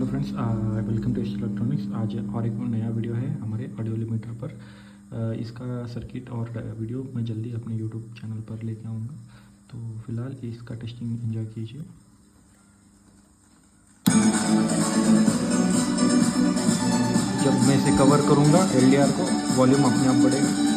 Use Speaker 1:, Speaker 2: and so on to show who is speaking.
Speaker 1: Hello friends, welcome to electronics. आज और एक नया वीडियो है हमारे ऑडियो लिमिटर पर। इसका सर्किट और वीडियो मैं जल्दी अपने यूट्यूब चैनल पर लेके आऊँगा, तो फिलहाल इसका टेस्टिंग एंजॉय कीजिए। जब मैं इसे कवर करूँगा एलडीआर को, वॉल्यूम अपने आप बढ़ेगा।